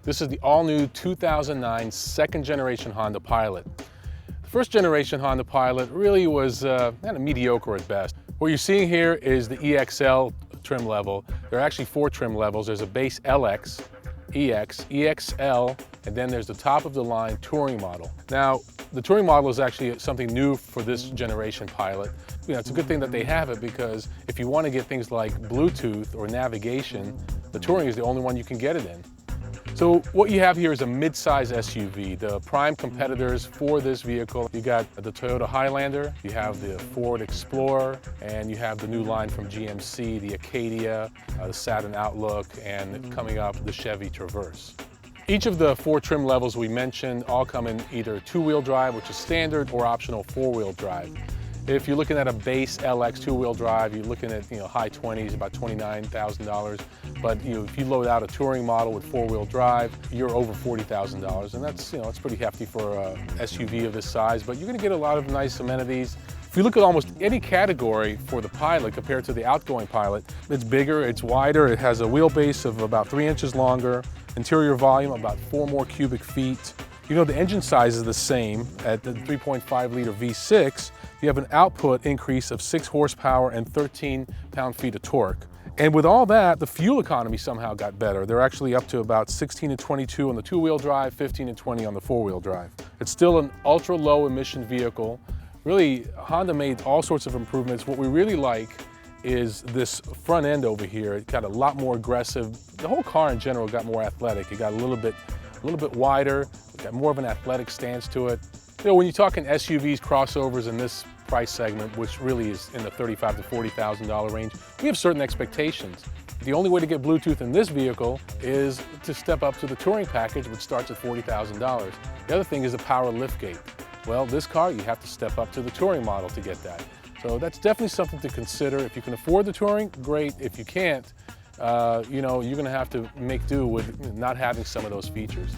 This is the all-new 2009 second-generation Honda Pilot. The first-generation Honda Pilot really was kind of mediocre at best. What you're seeing here is the EXL trim level. There are actually 4 trim levels. There's a base LX, EX, EXL, and then there's the top-of-the-line Touring model. Now, the Touring model is actually something new for this generation Pilot. You know, it's a good thing that they have it, because if you want to get things like Bluetooth or navigation, the Touring is the only one you can get it in. So what you have here is a mid-size SUV. The prime competitors for this vehicle, you got the Toyota Highlander, you have the Ford Explorer, and you have the new line from GMC, the Acadia, the Saturn Outlook, and coming up, the Chevy Traverse. Each of the 4 trim levels we mentioned all come in either 2-wheel drive, which is standard, or optional 4-wheel drive. If you're looking at a base LX 2-wheel drive, you're looking at high 20s, about $29,000. But if you load out a Touring model with 4-wheel drive, you're over $40,000, and that's pretty hefty for a SUV of this size. But you're going to get a lot of nice amenities. If you look at almost any category for the Pilot compared to the outgoing Pilot, it's bigger, it's wider, it has a wheelbase of about 3 inches longer, interior volume about 4 more cubic feet. The engine size is the same at the 3.5 liter V6. You have an output increase of 6 horsepower and 13 pound-feet of torque. And with all that, the fuel economy somehow got better. They're actually up to about 16 and 22 on the 2-wheel drive, 15 and 20 on the 4-wheel drive. It's still an ultra-low emission vehicle. Really, Honda made all sorts of improvements. What we really like is this front end over here. It got a lot more aggressive. The whole car in general got more athletic. It got a little bit wider. It got more of an athletic stance to it. When you're talking SUVs, crossovers in this price segment, which really is in the $35,000 to $40,000 range, we have certain expectations. The only way to get Bluetooth in this vehicle is to step up to the Touring package, which starts at $40,000. The other thing is the power liftgate. Well, this car, you have to step up to the Touring model to get that. So that's definitely something to consider. If you can afford the Touring, great. If you can't, you're going to have to make do with not having some of those features.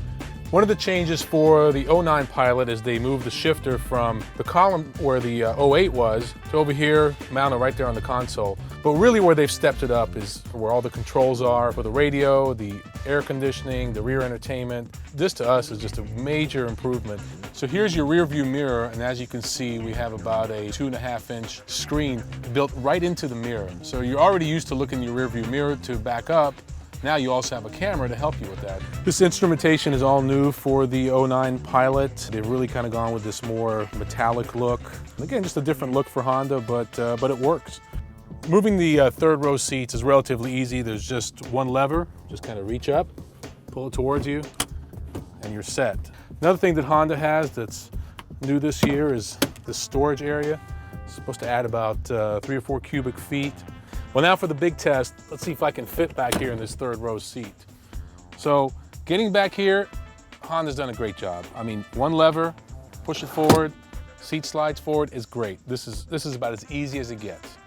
One of the changes for the 09 Pilot is they moved the shifter from the column where the 08 was to over here, mounted right there on the console. But really where they've stepped it up is where all the controls are for the radio, the air conditioning, the rear entertainment. This to us is just a major improvement. So here's your rear view mirror, and as you can see, we have about a 2.5-inch screen built right into the mirror. So you're already used to looking in your rear view mirror to back up. Now you also have a camera to help you with that. This instrumentation is all new for the 09 Pilot. They've really kind of gone with this more metallic look. And again, just a different look for Honda, but it works. Moving the third row seats is relatively easy. There's just one lever. Just kind of reach up, pull it towards you, and you're set. Another thing that Honda has that's new this year is the storage area. It's supposed to add about 3 or 4 cubic feet. Well, now for the big test, let's see if I can fit back here in this third row seat. So getting back here, Honda's done a great job. I mean, one lever, push it forward, seat slides forward is great. This is about as easy as it gets.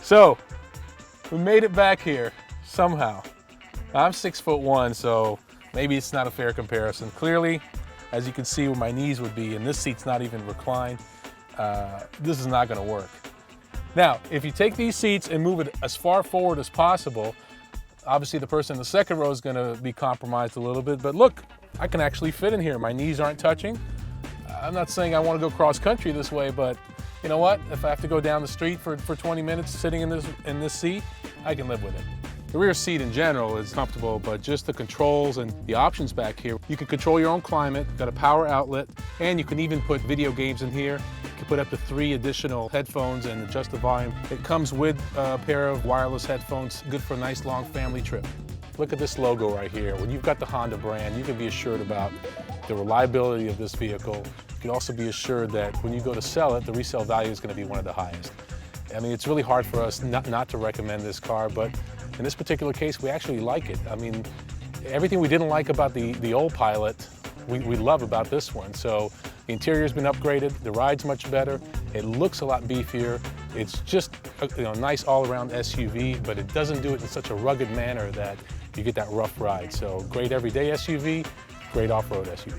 So we made it back here somehow. I'm 6'1", so maybe it's not a fair comparison. Clearly, as you can see where my knees would be, and this seat's not even reclined, this is not gonna work. Now, if you take these seats and move it as far forward as possible, obviously the person in the second row is gonna be compromised a little bit, but look, I can actually fit in here. My knees aren't touching. I'm not saying I wanna go cross country this way, but you know what? If I have to go down the street for 20 minutes sitting in this seat, I can live with it. The rear seat in general is comfortable, but just the controls and the options back here. You can control your own climate, got a power outlet, and you can even put video games in here. You can put up to 3 additional headphones and adjust the volume. It comes with a pair of wireless headphones, good for a nice long family trip. Look at this logo right here. When you've got the Honda brand, you can be assured about the reliability of this vehicle. You can also be assured that when you go to sell it, the resale value is going to be one of the highest. I mean, it's really hard for us not to recommend this car, but in this particular case, we actually like it. I mean, everything we didn't like about the old Pilot, we love about this one. So the interior's been upgraded, the ride's much better, it looks a lot beefier. It's just a nice all-around SUV, but it doesn't do it in such a rugged manner that you get that rough ride. So great everyday SUV, great off-road SUV.